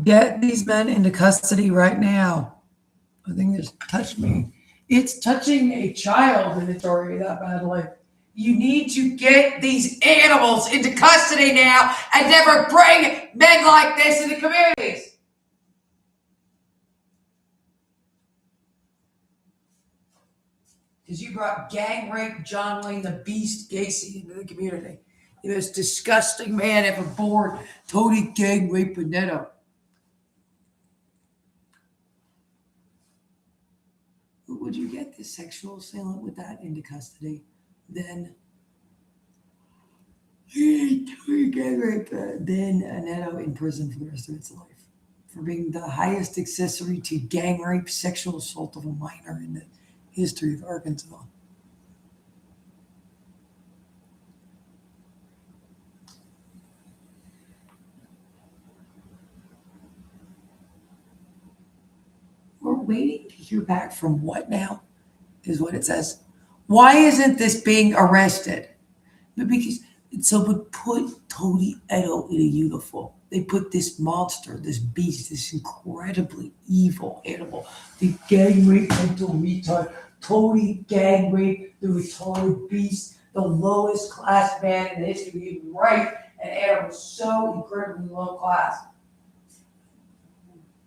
Get these men into custody right now. I think it's touched me. It's touching a child in Italy that badly. You need to get these animals into custody now and never bring men like this into communities. Because you brought gang rape John Wayne the Beast Gacy into the community. The most disgusting man ever born. Tony gang rape Bonetto. Would you get this sexual assailant with that into custody? Then Tony gang rape, then Bonetto in prison for the rest of its life for being the highest accessory to gang rape, sexual assault of a minor in the history of Arkansas. We're waiting to hear back from what now, is what it says. Why isn't this being arrested? But because someone put Tony Edo in a uniform. They put this monster, this beast, this incredibly evil animal, the gang rape mental retard, Tony gang rape, the retarded beast, the lowest class man in the history of human right, and animal so incredibly low class.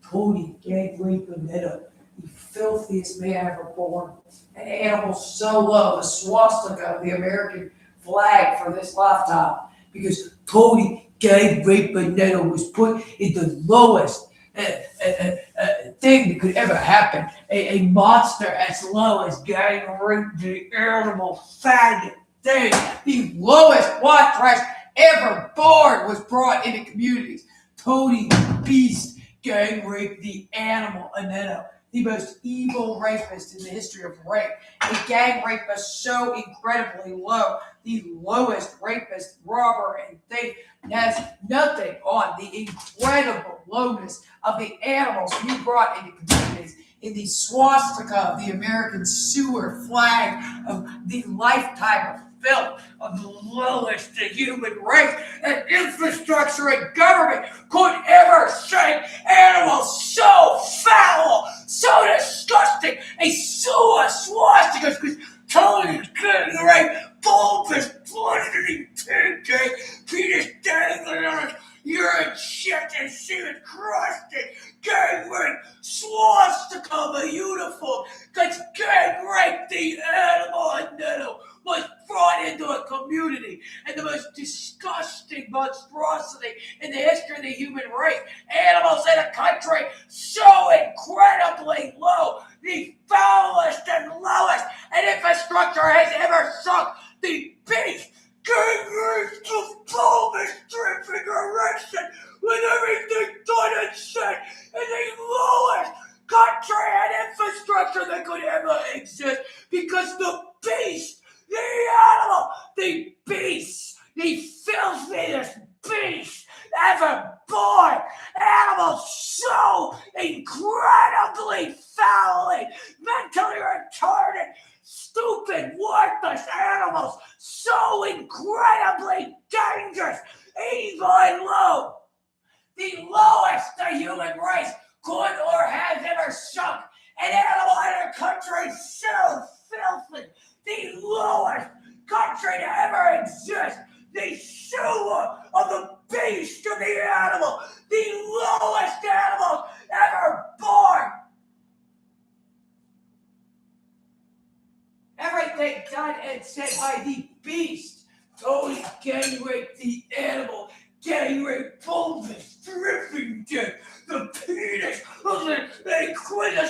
Tony gang rape Bonetto, the filthiest man ever born, an animal so low, the swastika of the American flag for this lifetime, because Tony gang rape Bonetto was put in the lowest thing that could ever happen. A monster as low as gang rape, the animal faggot thing, the lowest white trash ever born was brought into communities. Tony Beast gang rape the animal Bonetto, the most evil rapist in the history of rape. A gang rapist so incredibly low, the lowest rapist, robber, and thief, has nothing on the incredible lowness of the animals you brought into communities, in the swastika of the American sewer flag of the lifetime of filth of the lowest human race and infrastructure and government could ever sink animals so foul, so disgusting, a sewer swastika, because Tony's getting rape, bulbous, bludgeoning pig, penis dangling on his urine shit and semen crusted, gang rape, swastika of a uniform, because gang rape the animal Bonetto was brought into a community, and the most disgusting monstrosity in the history of the human race. Animals in a country so incredibly low, the foulest and lowest, and infrastructure has ever sunk. The beast, gang rape, the bulbous, dripping erection, with everything done and said, in the lowest country and infrastructure that could ever exist, because the beast, the animal, the beast, the filthiest beast ever born, animals so incredibly foully, mentally retarded, stupid, worthless animals, so incredibly dangerous, evil and low, the lowest the human race could or has ever sunk, an animal in a country so filthy, the lowest country to ever exist, the sewer of the beast of the animal, the lowest animal ever born. Everything done and said by the beast, Tony gang rape the animal, gang rape bulbous, dripping dick, the penis of the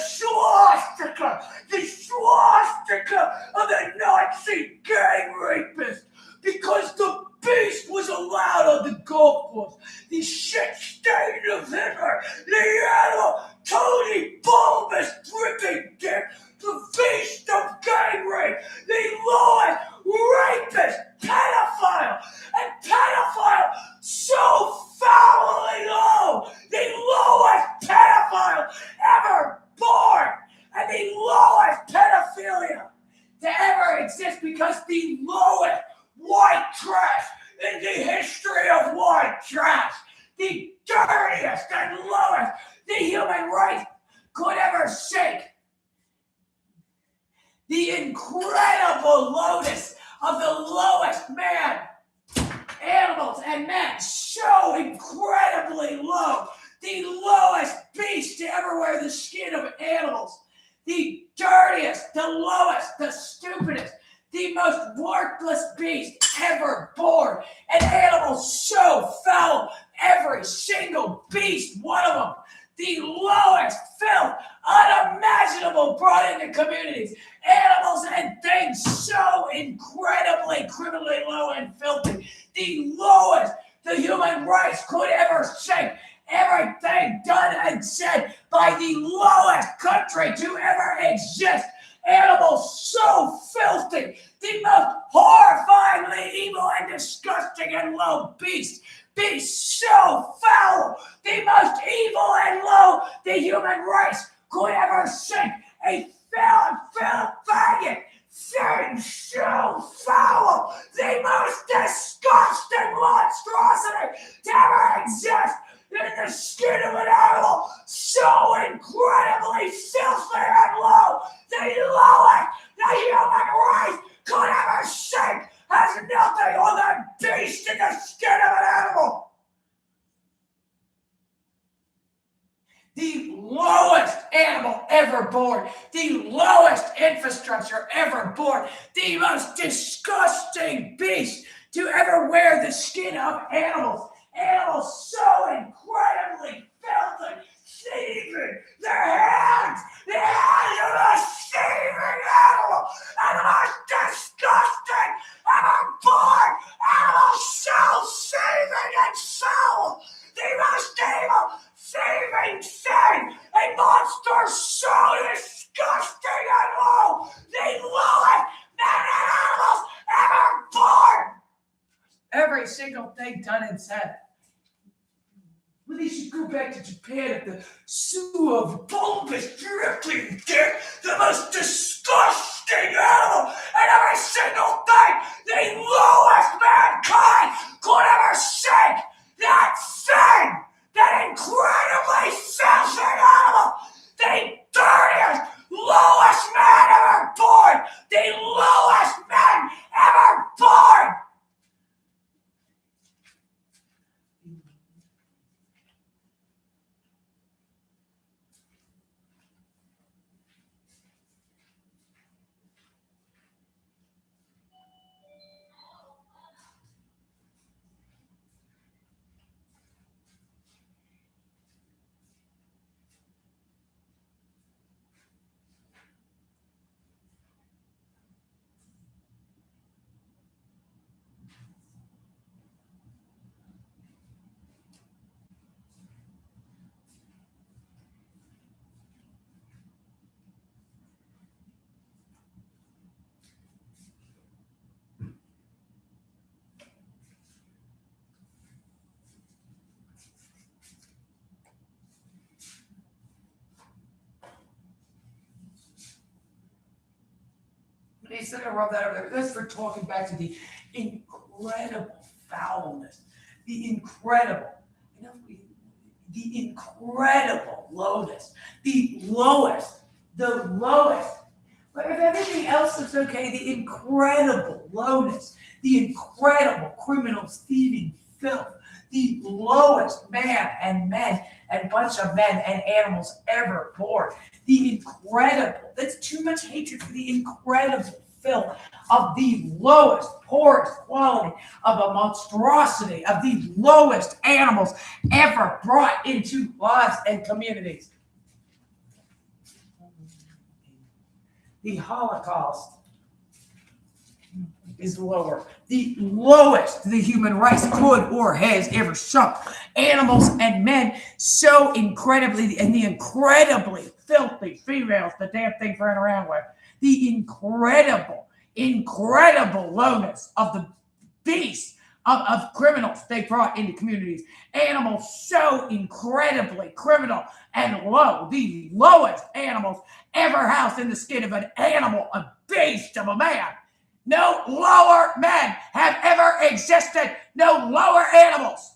swastika of the Nazi gang rapist, because the beast was allowed on the golf course, the shit stain of Hitler, the animal, Tony bulbous, dripping dick, the beast of gang rape, the lowest rapist, pedophile, and pedophile so foully low, the lowest pedophile ever born, and the lowest pedophilia to ever exist, because the lowest white trash in the history of white trash, the dirtiest and lowest the human race could ever shake. The incredible lowness of the lowest man, animals, and men, so incredibly low. The lowest beast to ever wear the skin of animals. The dirtiest, the lowest, the stupidest, the most worthless beast ever born. An animal so foul, every single beast, one of them, the lowest filth unimaginable brought into communities. Animals and things so incredibly, criminally low and filthy. The lowest the human race could ever shake. Everything done and said by the lowest country to ever exist. Animals so filthy, the most horrifyingly evil and disgusting and low beast. Beast so foul, the most evil and low the human race could ever sink. A faggot, thing so foul, the most disgusting monstrosity to ever exist in the skin of an animal, so incredibly filthy and low, the lowest the human race could ever sink has nothing on the beast in the skin of an animal. The lowest animal ever born, the lowest infrastructure ever born, the most disgusting beast to ever wear the skin of animals. Animals so incredibly filthy, thieving, their hands of a thieving animal, and the most disgusting ever born animal, so thieving and foul, the most evil, thieving thing, a monster so disgusting and low, the lowest men and animals ever born. Every single thing done and said. Well, they should go back to Japan at the zoo of bulbous dripping dick, the most disgusting animal, and every single thing the lowest mankind could ever shake. That thing, that incredibly filthy animal, the dirtiest, lowest man ever born, the lowest man ever born. He's going to rub that over there. That's for talking back to the incredible foulness, the incredible lowness, the lowest. But if everything else is okay, the incredible lowness, the incredible criminals, thieving, filth, the lowest man and men and bunch of men and animals ever born. The incredible, that's too much hatred for the incredible filth of the lowest, poorest quality of a monstrosity of the lowest animals ever brought into lives and communities. The Holocaust is lower. The lowest the human race could or has ever sunk. Animals and men so incredibly, and the incredibly filthy females the damn thing's running around with. The incredible lowness of the beasts of criminals they brought into communities. Animals so incredibly criminal and low. The lowest animals ever housed in the skin of an animal, a beast of a man. No lower men have ever existed. No lower animals.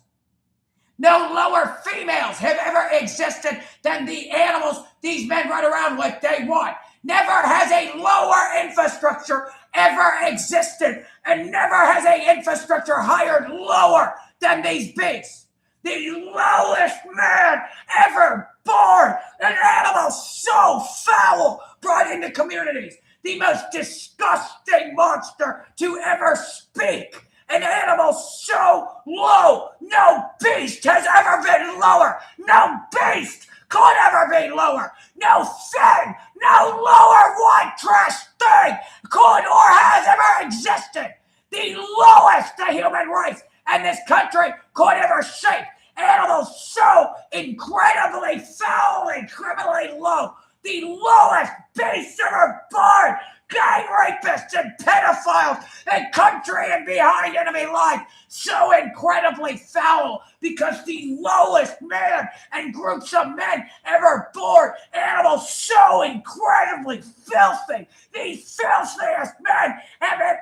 No lower females have ever existed than the animals these men run around with day one. Never has a lower infrastructure ever existed, and never has a infrastructure hired lower than these beasts. The lowest man ever born, an animal so foul brought into communities, the most disgusting monster to ever speak. An animal so low, no beast has ever been lower. No beast could ever be lower. No thing, no lower white trash thing could or has ever existed. The lowest the human race and this country could ever shape. Animals so incredibly, foully, criminally low. The lowest beast ever born. Gang rapists and pedophiles and country and behind enemy lines. So incredibly foul because the lowest man and groups of men ever born. Animals so incredibly filthy. The filthiest men ever.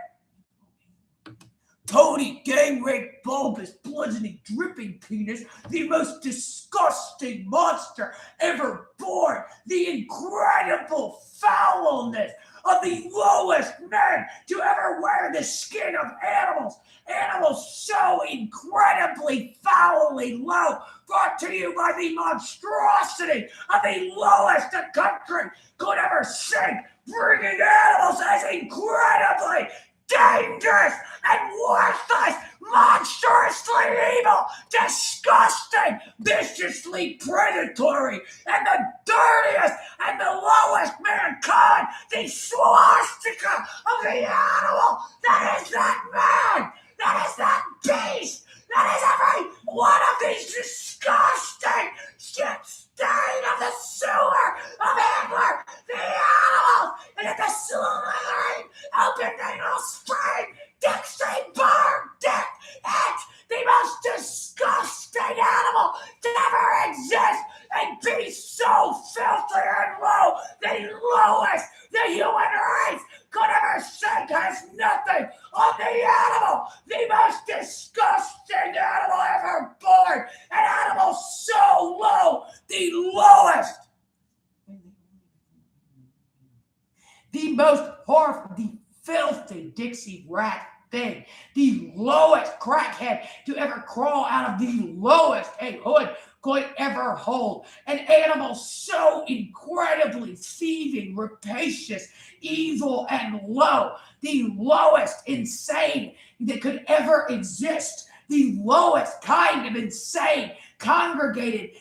Toady, gang rape, bulbous, bludgeoning, dripping penis, the most disgusting monster ever born, the incredible foulness of the lowest men to ever wear the skin of animals. Animals so incredibly foully low, brought to you by the monstrosity of the lowest the country could ever see, bringing animals as incredibly dangerous and worthless, monstrously evil, disgusting, viciously predatory, and the dirtiest and the lowest mankind, the swastika of the animal that is that man, that is that beast, that is every one of these disgusting shit stain of the sewer of Hitler, the animals, and at the slithering open anal spring, Dixie Bird Dick, it's the most disgusting animal to ever exist and be so filthy and low, the lowest the human race could ever sink has nothing on the animal, the most disgusting animal ever born, an animal so low, the lowest, the most horrible, the filthy Dixie rat thing, the lowest crackhead to ever crawl out of the lowest a hood could ever hold. An animal so incredibly thieving, rapacious, evil, and low. The lowest insane that could ever exist. The lowest kind of insane congregated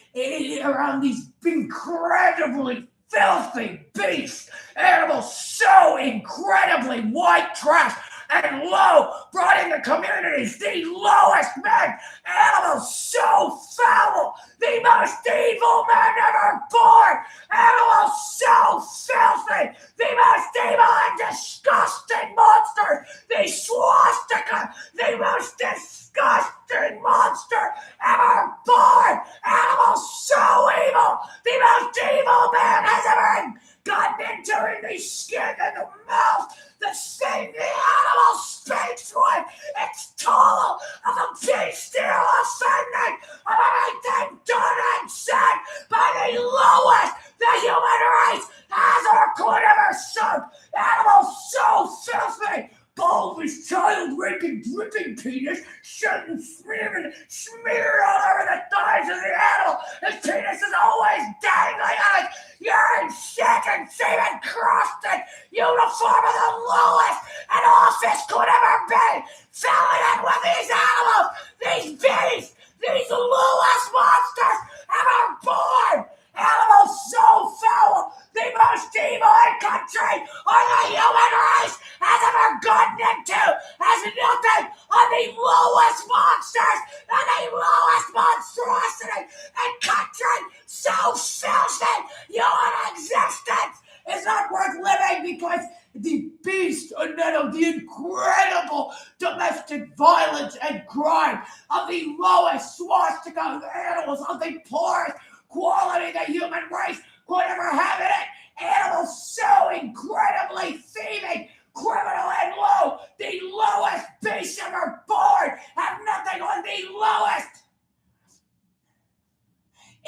around these incredibly filthy beasts. Animals so incredibly white trash and low, brought into communities, the lowest men, animals so foul, the most evil men ever born, animals so filthy, the most evil and disgusting monsters, the swastika, the most disgusting monster ever born, animals so evil, the most evil man has ever gotten into in the skin and the mouth. The thing the animal speaks with, it's total of a bestial offending of everything done and said by the lowest the human race has or could ever serve. Animals so filthy, bulbous, child-raping, dripping penis, shouldn't smeared all over the thighs of the animal. His penis is always dangling on his urine, shit, and semen crusted uniform of the lowest an office could ever be. Filling it with these animals, these beasts, these lowest monsters ever born. Animals so foul, the most evil in country or the human race has ever gotten into has nothing on the lowest monsters and the lowest monstrosity in country so filthy human existence is not worth living because the beast and of the incredible domestic violence and crime of the lowest swastika of animals of the poorest quality the human race could ever have in it. Animals so incredibly thieving, criminal and low, the lowest beast ever born, have nothing on the lowest.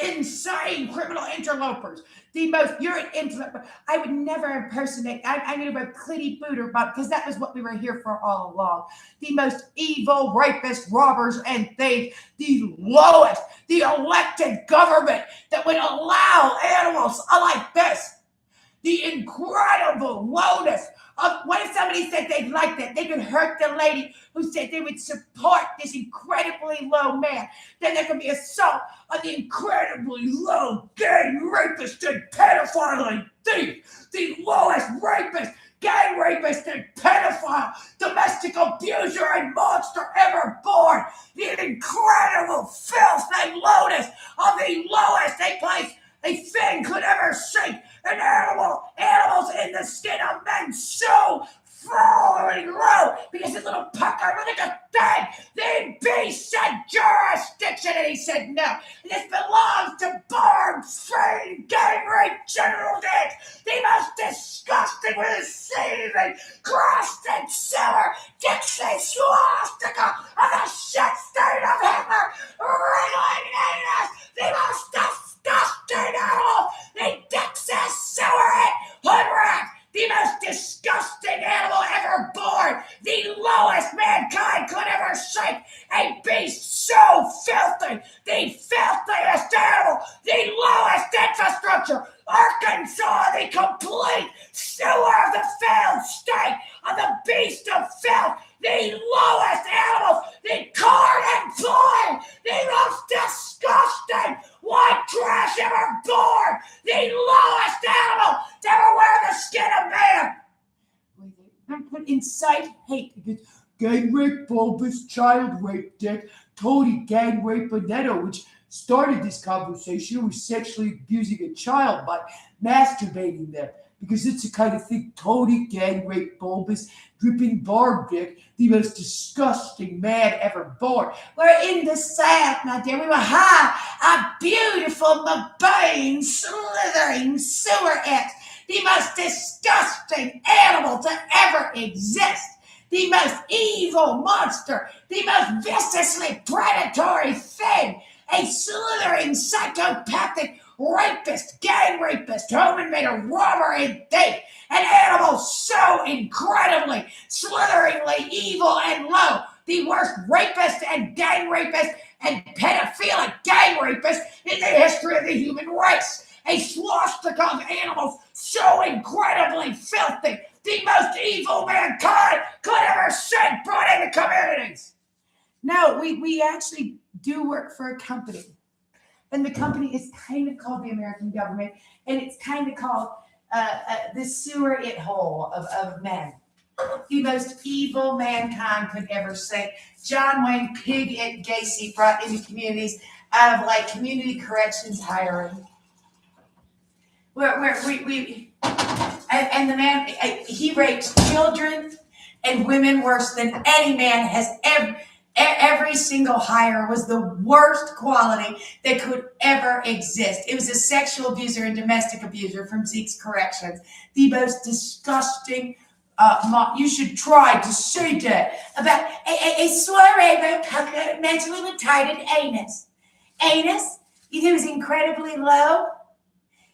insane criminal interlopers. The most, you're an interloper. I would never impersonate. I knew about Clitty Booter, but because that was what we were here for all along. The most evil rapists, robbers, and thieves. The lowest, the elected government that would allow animals like this. The incredible lowness of what if somebody said they'd like that? They could hurt the lady who said they would support this incredibly low man. Then there could be assault on the incredibly low gang rapist and pedophile and thief. The lowest rapist, gang rapist and pedophile, domestic abuser and monster ever born. The incredible filth and lowness of the lowest a place a thing could ever shake. An animals in the skin of men so falling low because his little pucker was like a thing. The beast said jurisdiction and he said no. This belongs to Barb Fane gang rape General Dix, the most disgusting, receiving, crusted sewer, Dixie swastika of the shit state of Hitler, wriggling anus, the most disgusting animal, the Dixie sewer hood rat, the most disgusting animal ever born, the lowest mankind could ever shake, a beast so filthy, the filthiest animal, the lowest infrastructure, Arkansas, the complete sewer of the failed state of the beast of filth, the lowest animals, the corn and pine, the most disgusting white trash ever born, the lowest animal to ever wear the skin of man. I'm put incite hate against gang rape, bulbous child rape, dick, Tony gang rape Bonetto, which started this conversation was sexually abusing a child by masturbating them. Because it's the kind of thing Tony gang rape, bulbous, dripping barb dick, the most disgusting man ever born. We're in the South, my dear. We were high, a beautiful, mabane, slithering sewerette, the most disgusting animal to ever exist, the most evil monster, the most viciously predatory thing, a slithering, psychopathic rapist, gang rapist, home invader, robber, and thief, an animal so incredibly, slitheringly evil and low, the worst rapist and gang rapist and pedophilic gang rapist in the history of the human race, a swastika of animals so incredibly filthy, the most evil mankind could ever send brought into communities. No, we actually do work for a company. And the company is kind of called the American government, and it's kind of called the sewer it hole of men. The most evil mankind could ever say. John Wayne Pig at Gacy brought into communities out of like community corrections hiring. And the man, he raped children and women worse than any man has ever. Every single hire was the worst quality that could ever exist. It was a sexual abuser and domestic abuser from Zeke's Corrections. The most disgusting, you should try to see that. About a soiree about mentally retarded anus. Anus, it was incredibly low.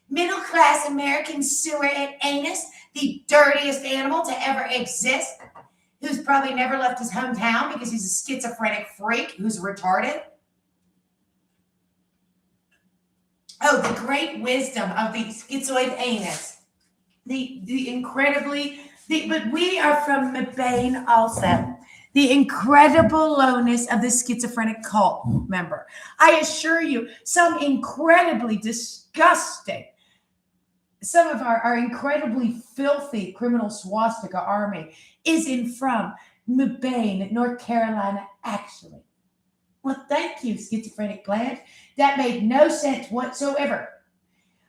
Middle-class American sewer at anus, the dirtiest animal to ever exist. Who's probably never left his hometown because he's a schizophrenic freak who's retarded. Oh, the great wisdom of the schizoid anus. But we are from Mabane also. The incredible lowness of the schizophrenic cult member. I assure you, some incredibly disgusting, some of our incredibly filthy criminal swastika army is from Mabane, North Carolina, actually. Well, thank you, schizophrenic gland. That made no sense whatsoever.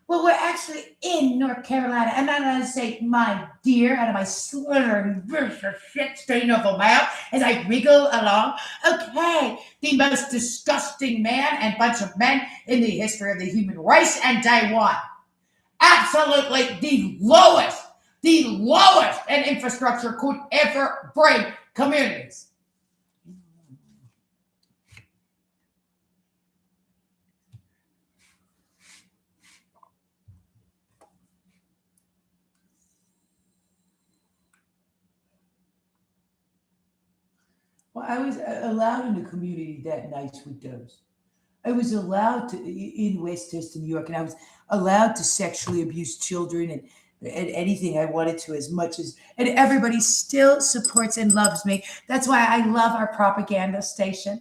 Well, we're actually in North Carolina. I'm not going to say my dear out of my slithering, vicious shit stain of a mouth as I wriggle along. Okay, the most disgusting man and bunch of men in the history of the human race and day one. Absolutely the lowest an infrastructure could ever bring communities. Well, I was allowed in a community that nice with those. I was allowed to in Westchester, New York, and I was allowed to sexually abuse children and anything I wanted to, as much as, and everybody still supports and loves me. That's why I love our propaganda station.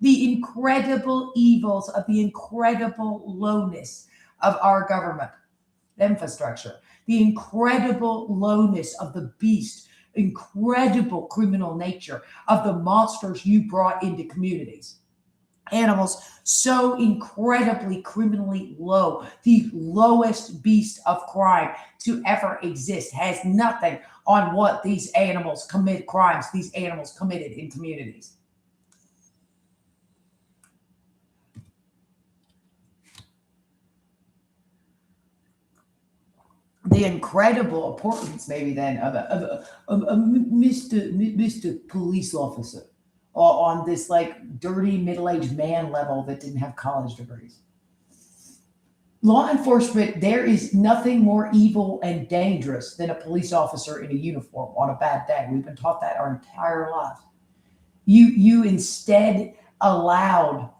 The incredible evils of the incredible lowness of our government infrastructure, the incredible lowness of the beast, incredible criminal nature of the monsters you brought into communities. Animals so incredibly criminally low, the lowest beast of crime to ever exist, has nothing on what these animals commit crimes these animals committed in communities. The incredible importance, maybe then, of a Mr. Police Officer on this like dirty middle-aged man level that didn't have college degrees. Law enforcement, there is nothing more evil and dangerous than a police officer in a uniform on a bad day. We've been taught that our entire lives. You instead allowed.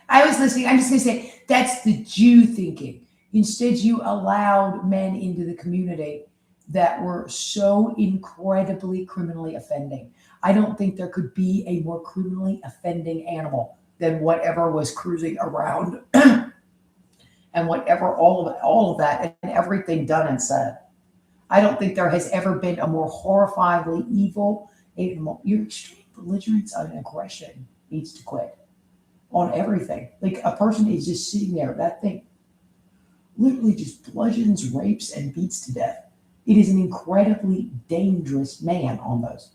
I was listening. I'm just going to say that's the Jew thinking. Instead, you allowed men into the community that were so incredibly criminally offending. I don't think there could be a more criminally offending animal than whatever was cruising around and whatever all of that and everything done and said. I don't think there has ever been a more horrifyingly evil animal. Your extreme belligerence and aggression needs to quit on everything. Like a person is just sitting there, that thing literally just bludgeons, rapes, and beats to death. It is an incredibly dangerous man almost.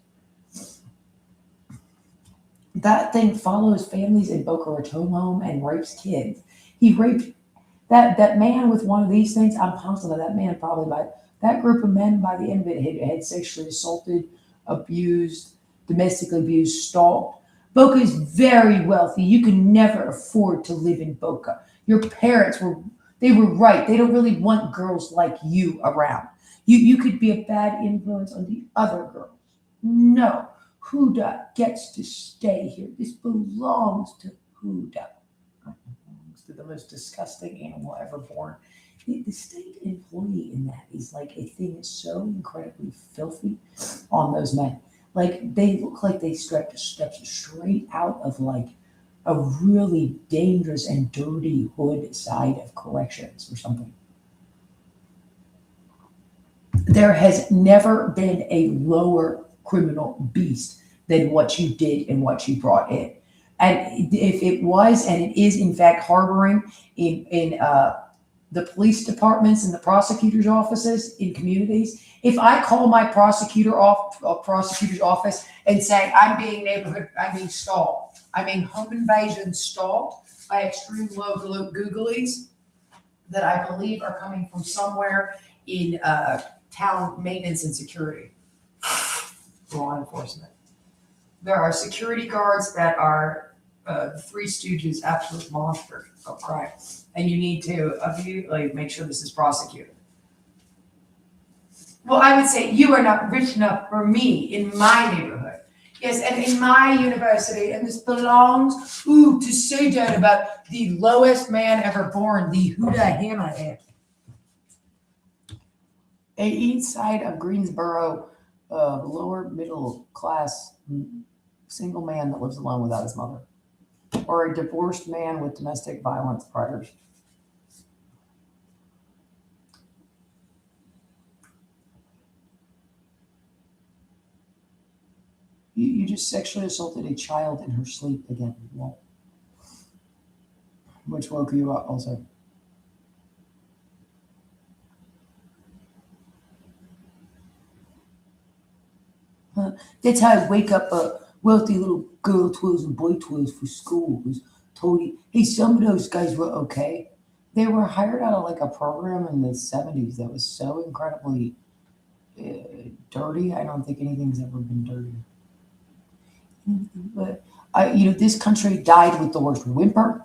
That thing follows families in Boca Raton home and rapes kids. He raped that man with one of these things. I'm positive that man probably by that group of men by the end of it had sexually assaulted, abused, domestically abused, stalked. Boca is very wealthy. You can never afford to live in Boca. Your parents were right. They don't really want girls like you around. You could be a bad influence on the other girls. No, Huda gets to stay here. This belongs to Huda. It belongs to the most disgusting animal ever born. The state employee in that is like a thing that's so incredibly filthy on those men. Like they look like they stepped straight out of like a really dangerous and dirty hood side of corrections or something. There has never been a lower criminal beast than what you did and what you brought in. And if it was, and it is in fact harboring in the police departments and the prosecutor's offices in communities, if I call my prosecutor's office and say I'm being stalked, I'm being home invasion stalked by extreme local Googlies that I believe are coming from somewhere in town maintenance and security, law enforcement. There are security guards that are the Three Stooges absolute monster of crime, and you need to immediately make sure this is prosecuted. Well, I would say you are not rich enough for me in my neighborhood. Yes, and in my university, and this belongs, to say that about the lowest man ever born, the Huda Hammerhead. East side of Greensboro, lower middle class single man that lives alone without his mother, or a divorced man with domestic violence priors. You just sexually assaulted a child in her sleep again, well, which woke you up also. That's how I wake up a wealthy little girl twirls and boy twirls for school who's totally, hey, some of those guys were okay. They were hired out of like a program in the 70s that was so incredibly dirty. I don't think anything's ever been dirtier. But this country died with the worst whimper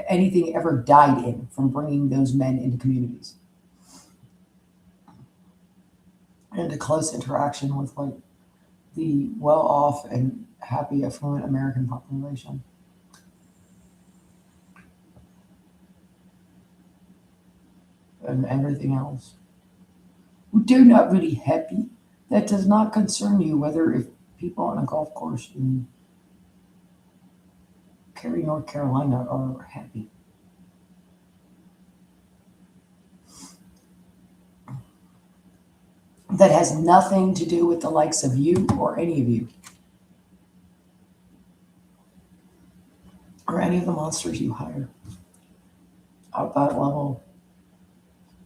anything ever died in from bringing those men into communities and into close interaction with like the well-off and happy, affluent American population. And everything else. They're not really happy. That does not concern you whether if people on a golf course in Cary, North Carolina are happy. That has nothing to do with the likes of you or any of you or any of the monsters you hire at that level.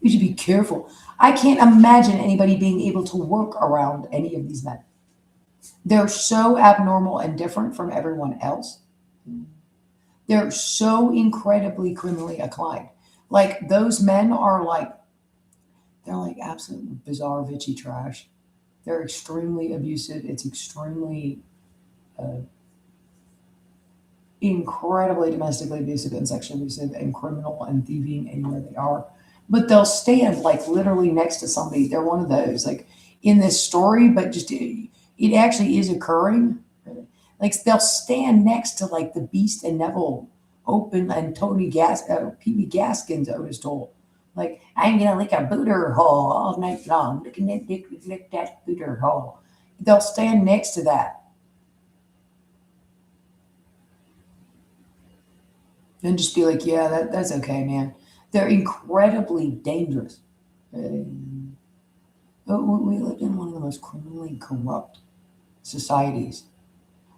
You should be careful. I can't imagine anybody being able to work around any of these men. They're so abnormal and different from everyone else. They're so incredibly criminally inclined. Like those men are like they're like absolute bizarre Vichy trash. They're extremely abusive. It's extremely uh, incredibly domestically abusive and sexually abusive and criminal and thieving anywhere they are. But they'll stand like literally next to somebody. They're one of those like in this story, but just it actually is occurring. Like they'll stand next to like the Beast and Neville Open and Pee Wee Gaskins Otis told. Like I'm gonna lick a booter hole all night long. Lick that booter hole. They'll stand next to that and just be like, yeah, that's okay, man. They're incredibly dangerous. We live in one of the most criminally corrupt societies.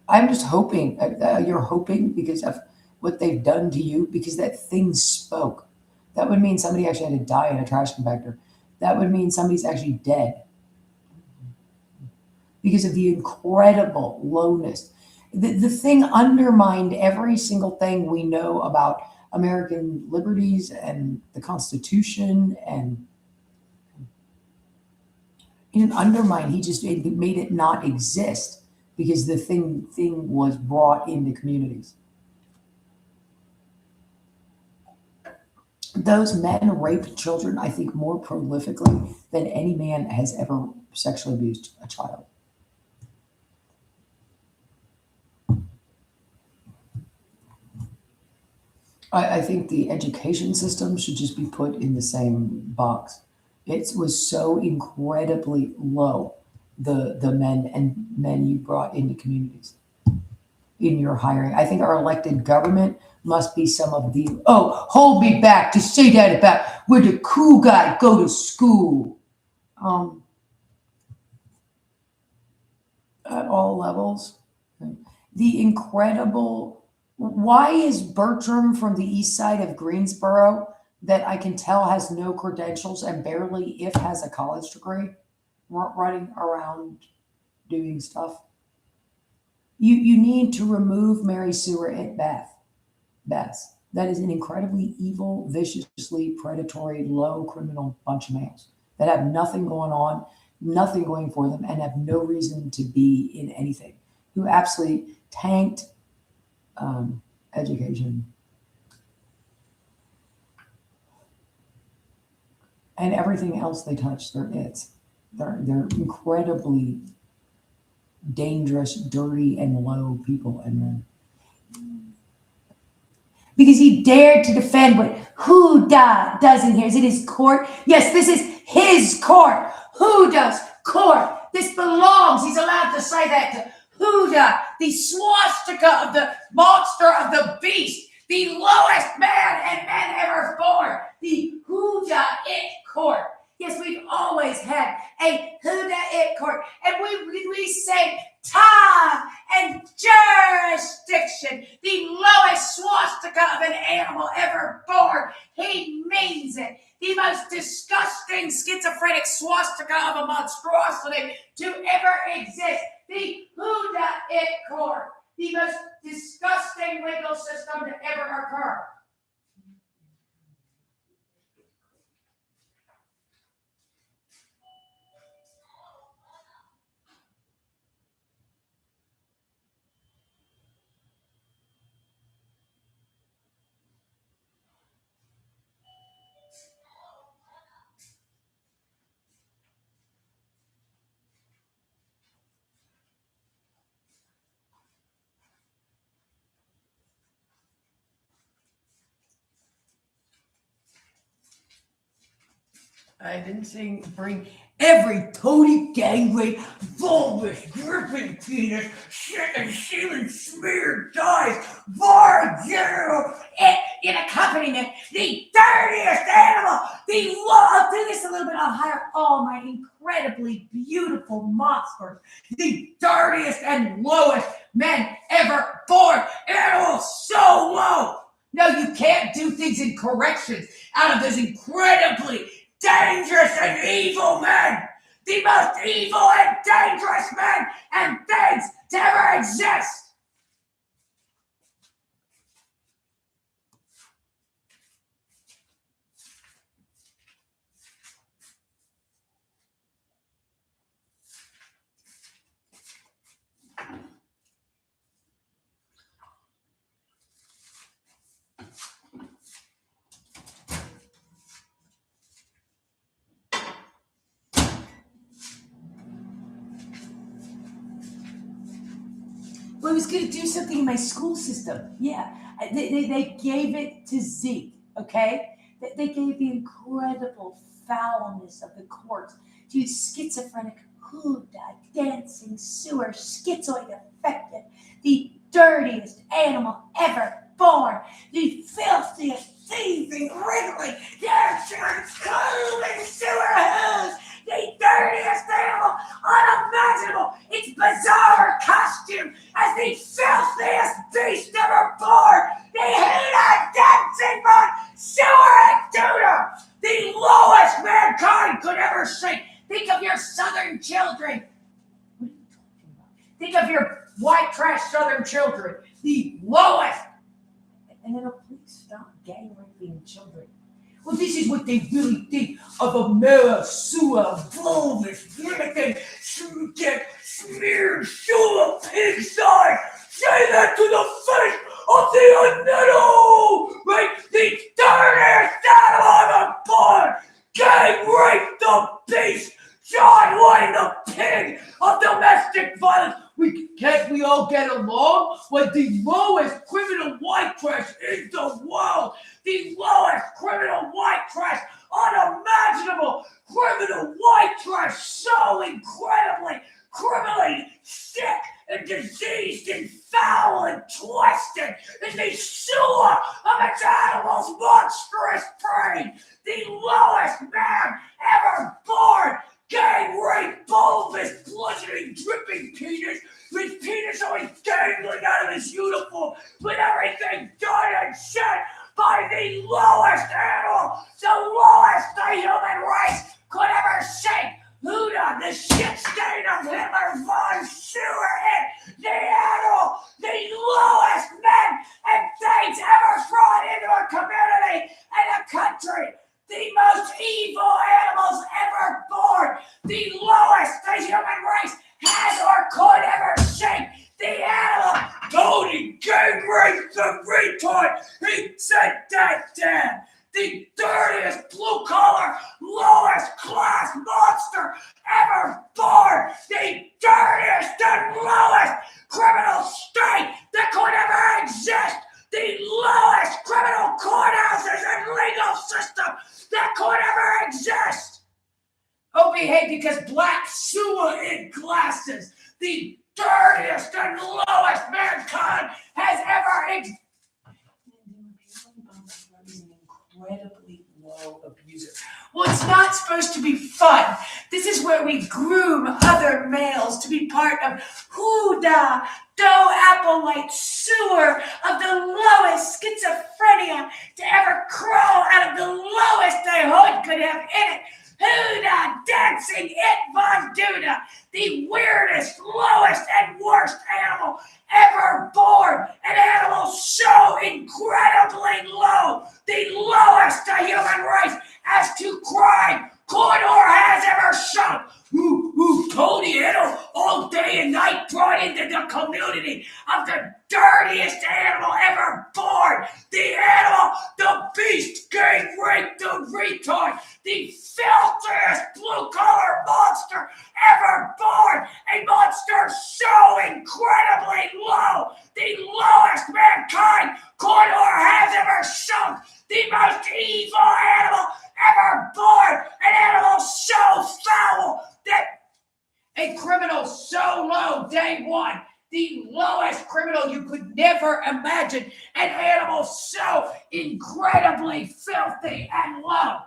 I'm just hoping you're hoping because of what they've done to you, because that thing spoke. That would mean somebody actually had to die in a trash compactor. That would mean somebody's actually dead because of the incredible lowness. The thing undermined every single thing we know about American liberties and the Constitution, and in an undermine, he just made it not exist because the thing was brought into communities. Those men raped children, I think, more prolifically than any man has ever sexually abused a child. I think the education system should just be put in the same box. It was so incredibly low, the men you brought into communities in your hiring. I think our elected government must be some of the hold me back to say that about where the cool guy go to school. Um, at all levels. The incredible why is Bertram from the east side of Greensboro that I can tell has no credentials and barely if has a college degree running around doing stuff? You need to remove Mary Seward at Beth. That is an incredibly evil, viciously predatory, low criminal bunch of males that have nothing going on, nothing going for them, and have no reason to be in anything. Who absolutely tanked education and everything else they touch. They're incredibly dangerous, dirty, and low people and men. Because he dared to defend what Huda does in here. Is it his court? Yes, this is his court. Huda's court. This belongs. He's allowed to say that to Huda, the swastika of the monster of the beast, the lowest man and man ever born, the Huda it court. Yes, we've always had a Huda it court, and we say time and jurisdiction, the lowest swastika of an animal ever born. He means it. The most disgusting schizophrenic swastika of a monstrosity to ever exist. The Huda it court. The most disgusting legal system to ever occur. I didn't say bring every toady gangway, bulbous, dripping penis, shit and semen smeared dyes, bar general, in accompaniment, the dirtiest animal, I'll do this a little bit, I'll hire all my incredibly beautiful monsters, the dirtiest and lowest men ever born, animals so low. No, you can't do things in corrections out of those incredibly dangerous and evil men, the most evil and dangerous men and things to ever exist. Well, I was going to do something in my school system. Yeah, they gave it to Zeke, okay? They gave the incredible foulness of the courts to schizophrenic, hooded, dancing sewer, schizoid affected, the dirtiest animal ever born, the filthiest, thieving, wriggling, combing sewer hose, the dirtiest animal unimaginable, its bizarre costume as the filthiest beast ever born, the Huna dancing man, sewer and tutor, the lowest mankind could ever see. Think of your southern children. What are you talking about? Think of your white trash southern children, the lowest. And then, please stop gang raping children. Well, this is what they really think of a male sewer, bulbous, limited, smeared sewer pigsty. Say that to the face of the unknown, right? The dirtiest animal ever born, gang rape the beast, John Wayne the pig of domestic violence. Can't we all get along with the lowest criminal white trash in the world? The lowest criminal white trash, unimaginable criminal white trash, so incredibly criminally sick and diseased and foul and twisted in the sewer of its animal's monstrous brain. The lowest man ever born, gang rape, bulbous, bludgeoning, dripping penis, with penis always dangling out of his uniform, with everything done and said by the lowest animal, the lowest the human race could ever see. Huda, the shit stain of Hitler von Sewer, the animal, the lowest men and things ever brought into a community and a country. The most evil animals ever born, the lowest the human race has or could ever see. The animal, Tony gang raped the retard. He said that damn. The dirtiest blue collar, lowest class monster ever born. The dirtiest and lowest criminal state that could ever exist. The lowest criminal courthouses and legal system that could ever exist. Oh, behave because black sewer in glasses. The dirtiest and lowest mankind has ever existed. Incredibly low abuser. Well, it's not supposed to be fun. This is where we groom other males to be part of Huda, Doe Applewhite sewer of the lowest schizophrenia to ever crawl out of the lowest the hood could have in it. Huda dancing it von Duda, the weirdest, lowest, and worst animal ever born. An animal so incredibly low, the lowest the human race as to crime could or has ever shown. Tony Hiddle all day and night brought into the community of the dirtiest animal ever born. The animal, the beast, gang rape, the retard, the filthiest blue-collar monster ever born. A monster so incredibly low, the lowest mankind could or has ever shown. The most evil animal ever born. An animal lowest criminal you could never imagine. An animal so incredibly filthy and low.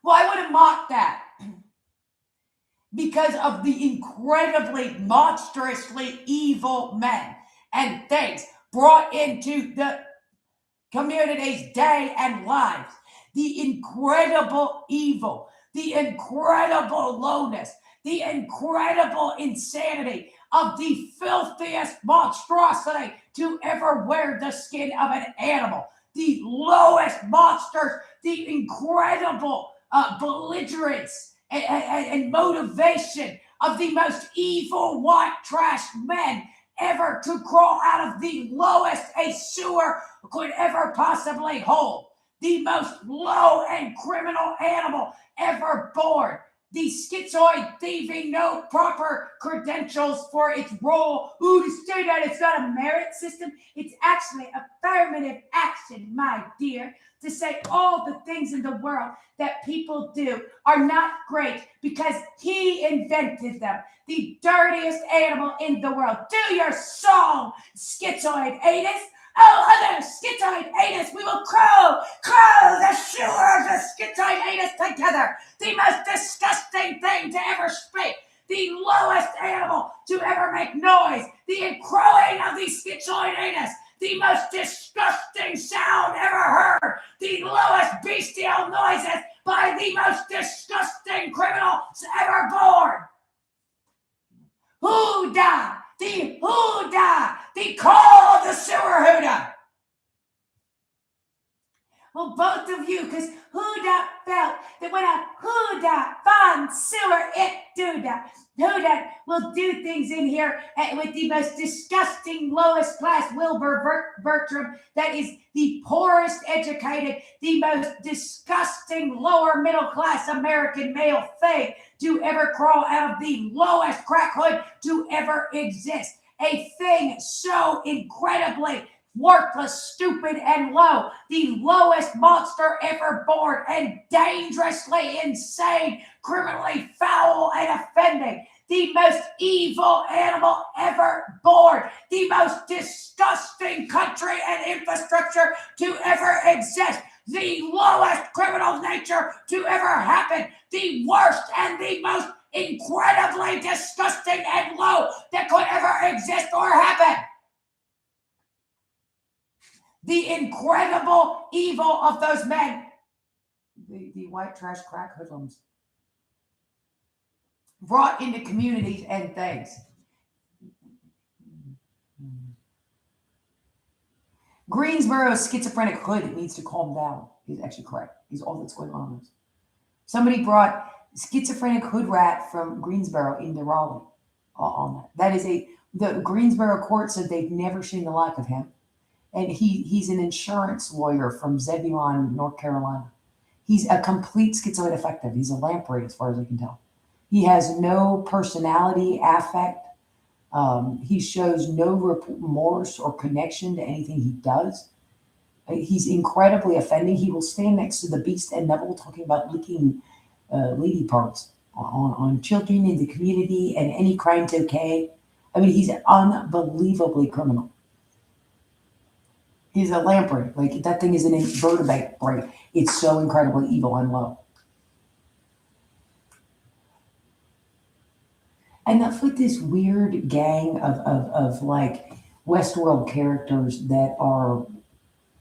Well, I wouldn't mock that because of the incredibly monstrously evil men and things brought into the community's day and lives. The incredible evil, the incredible lowness, the incredible insanity of the filthiest monstrosity to ever wear the skin of an animal. The lowest monsters, the incredible belligerence and motivation of the most evil white trash men ever to crawl out of the lowest a sewer could ever possibly hold. The most low and criminal animal ever born. The schizoid thieving, no proper credentials for its role. Ooh, to say that it's not a merit system, it's actually affirmative action, my dear. To say all the things in the world that people do are not great because he invented them. The dirtiest animal in the world. Do your song, schizoid anus. Oh, other schizoid anus, we will crow the sewers of schizoid anus together. The most disgusting thing to ever speak. The lowest animal to ever make noise. The crowing of the schizoid anus. The most disgusting sound ever heard. The lowest bestial noises by the most disgusting criminals ever born. Hoodah! The hoodah! The call of the sewer hoodah! Well, both of you, because hoodah felt that when a hoodah finds sewer, it do that. Hoodah will do things in here with the most disgusting lowest class Wilbur Bertram that is the poorest educated, the most disgusting lower middle class American male thing to ever crawl out of the lowest crack hood to ever exist. A thing so incredibly worthless, stupid, and low. The lowest monster ever born and dangerously insane, criminally foul and offending. The most evil animal ever born. The most disgusting country and infrastructure to ever exist. The lowest criminal nature to ever happen. The worst and the most incredibly disgusting and low that could ever exist or happen. The incredible evil of those men, the white trash crack hoodlums, brought into communities and things. Greensboro's schizophrenic hood needs to calm down. He's actually correct. He's all that's going on. Somebody brought schizophrenic hood rat from Greensboro into Raleigh on that. That is the Greensboro court said they've never seen the like of him. And he's an insurance lawyer from Zebulon, North Carolina. He's a complete schizoid affective. He's a lamprey as far as I can tell. He has no personality, affect. He shows no remorse or connection to anything he does. He's incredibly offending. He will stand next to the Beast and Neville talking about licking lady parts on children in the community and any crime's okay. I mean, he's unbelievably criminal. He's a lamprey. Like, that thing is an invertebrate. It's so incredibly evil and low. And that's with this weird gang of like Westworld characters that are,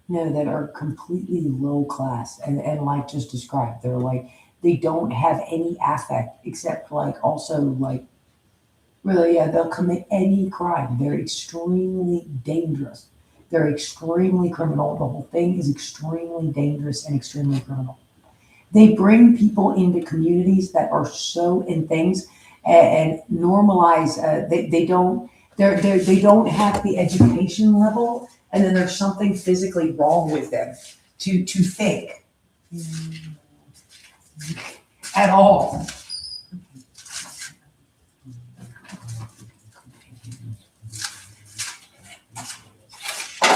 that are completely low class and like just described. They're like, they don't have any affect except like also like, really, they'll commit any crime. They're extremely dangerous. They're extremely criminal. The whole thing is extremely dangerous and extremely criminal. They bring people into communities that are so in things and normalize. They don't have the education level, and then there's something physically wrong with them to think at all.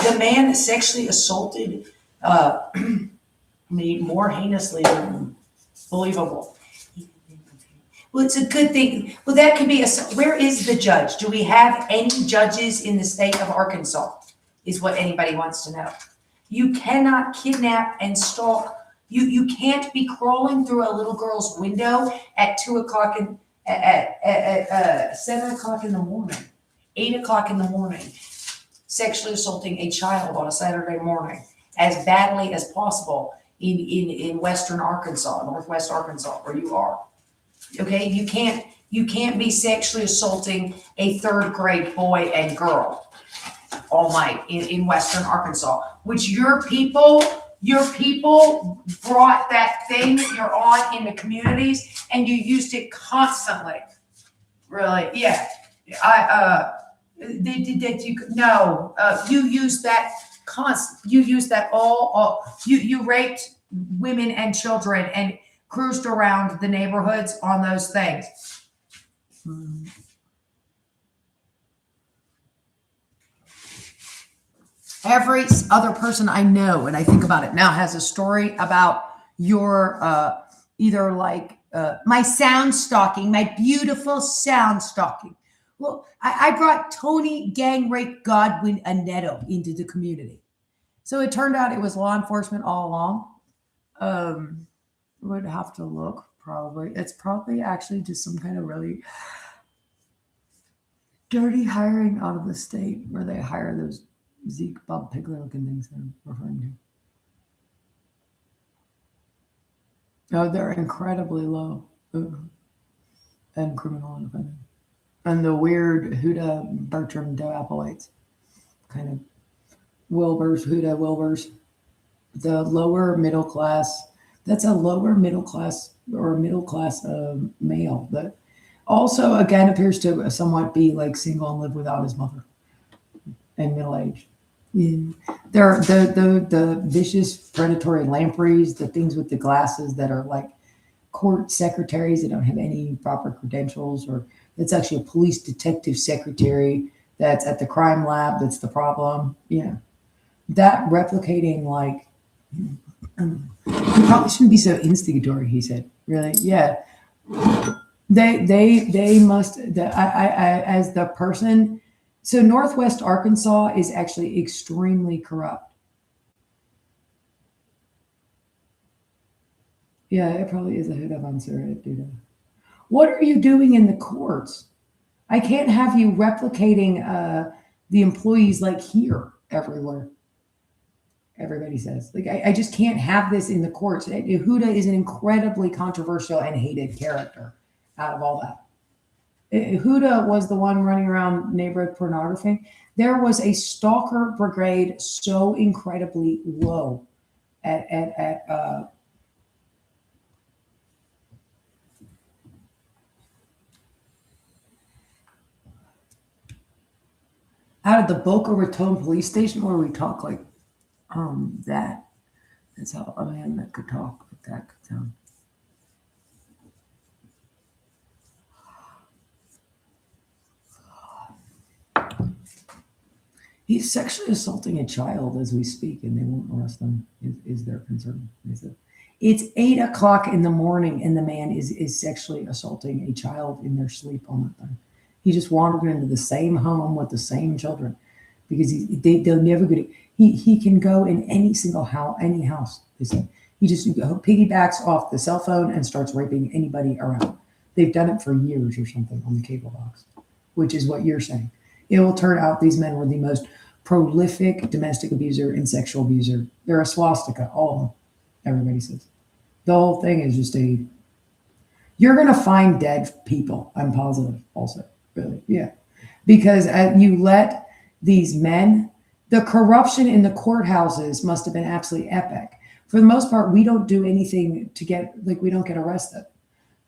The man that sexually assaulted made more heinously than believable. Well, it's a good thing. Well, that could be where is the judge? Do we have any judges in the state of Arkansas? Is what anybody wants to know. You cannot kidnap and stalk. You can't be crawling through a little girl's window at 2:00 at 7:00 in the morning, 8:00 in the morning, sexually assaulting a child on a Saturday morning as badly as possible in western Arkansas, northwest Arkansas, where you are. Okay, you can't be sexually assaulting a 3rd grade boy and girl all night in western Arkansas, which your people brought that thing that you're on in the communities and you used it constantly. Really? Yeah. You use that you use that you raped women and children and cruised around the neighborhoods on those things. Every other person I know, and I think about it now, has a story about your either like my sound stalking, my beautiful sound stalking. Well, I brought Tony Gang Rape Godwin Anetto into the community. So it turned out it was law enforcement all along. Would have to look, probably. It's probably actually just some kind of really dirty hiring out of the state where they hire those Zeke Bob Pigler looking things I'm referring to. Oh, they're incredibly low and criminal and offending. And the weird Huda Bertram Doe Applewhites kind of Huda Wilburs, the lower middle class. That's a lower middle class or a middle class male that also again appears to somewhat be like single and live without his mother and middle aged. Yeah. They're the vicious predatory lampreys, the things with the glasses that are like court secretaries that don't have any proper credentials, or it's actually a police detective secretary that's at the crime lab that's the problem. Yeah. That replicating like you probably shouldn't be so instigatory, he said. Really? Yeah. They must I as the person. So Northwest Arkansas is actually extremely corrupt. Yeah, it probably is a Huda von Surra, dude. What are you doing in the courts? I can't have you replicating the employees like here everywhere. Everybody says, like, I just can't have this in the courts. Huda is an incredibly controversial and hated character out of all that. Huda was the one running around neighborhood pornography. There was a stalker brigade so incredibly low at out of the Boca Raton police station where we talk like that's how a man that could talk like that could sound. He's sexually assaulting a child as we speak, and they won't arrest him. Is their concern? It's 8:00 in the morning, and the man is sexually assaulting a child in their sleep on that thing. He just wandered into the same home with the same children because they'll never get it. He can go in any single house, any house. They say he just piggybacks off the cell phone and starts raping anybody around. They've done it for years or something on the cable box, which is what you're saying. It will turn out these men were the most prolific domestic abuser and sexual abuser. They're a swastika, all of them. Everybody says. The whole thing is just you're going to find dead people, I'm positive also, really, yeah. Because you let these men, the corruption in the courthouses must have been absolutely epic. For the most part, we don't do anything to get, like we don't get arrested.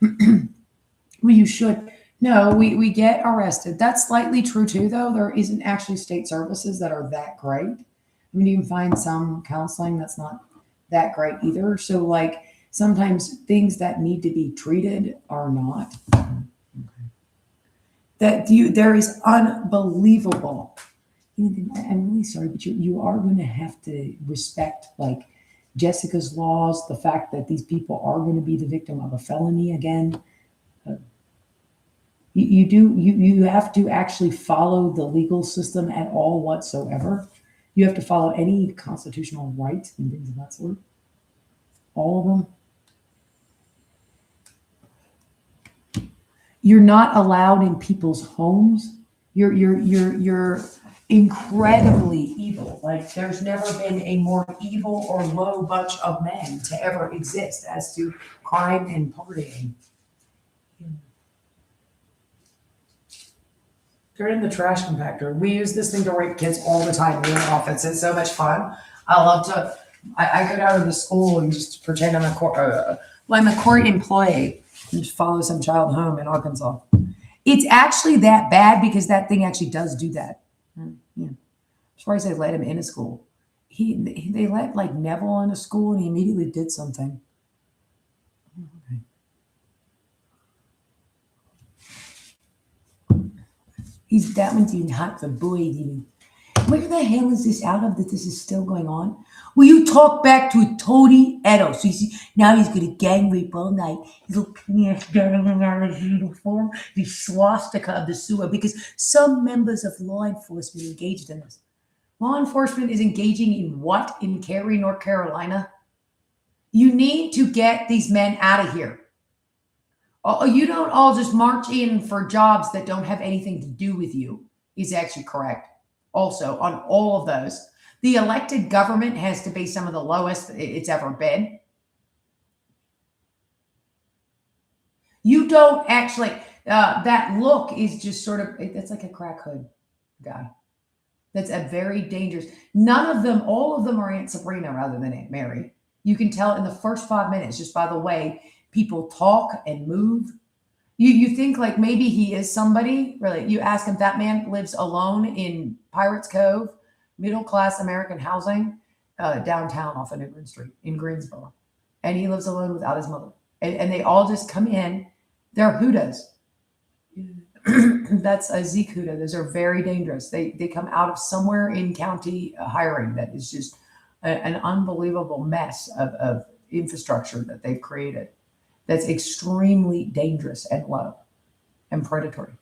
Well, you should. No, we get arrested. That's slightly true too, though. There isn't actually state services that are that great. I mean, you can find some counseling that's not that great either. So like sometimes things that need to be treated are not. Okay. There is unbelievable. I'm really sorry, but you are going to have to respect like Jessica's laws, the fact that these people are going to be the victim of a felony again. You have to actually follow the legal system at all whatsoever. You have to follow any constitutional rights and things of that sort. All of them. You're not allowed in people's homes. You're incredibly evil. Like there's never been a more evil or low bunch of men to ever exist as to crime and partying. They're in the trash compactor. We use this thing to rape kids all the time in the office. It's so much fun. I love to. I go down to the school and just pretend I'm a court. I'm a court employee and just follow some child home in Arkansas. It's actually that bad because that thing actually does do that. Yeah. As far as they let him in a school, they let like Neville in a school and he immediately did something. Okay. He's that one's even hot for boys even. Where the hell is this out of that this is still going on? Will you talk back to Tony Edo? So now he's going to gang rape all night. His little penis dangling out of his uniform, the swastika of the sewer, because some members of law enforcement engaged in this. Law enforcement is engaging in what in Cary, North Carolina? You need to get these men out of here. You don't all just march in for jobs that don't have anything to do with you, is actually correct. Also, on all of those, the elected government has to be some of the lowest it's ever been. You don't actually, that look is just sort of, it's like a crack hood guy. That's a very dangerous, none of them, all of them are Aunt Sabrina rather than Aunt Mary. You can tell in the first 5 minutes, just by the way people talk and move. You think like maybe he is somebody, really. You ask him, that man lives alone in Pirates Cove, middle-class American housing, downtown off of New Green Street in Greensboro. And he lives alone without his mother. And they all just come in. They're Hudas. That's a Zeke Huda. Those are very dangerous. They come out of somewhere in county hiring that is just an unbelievable mess of infrastructure that they've created. That's extremely dangerous and low and predatory.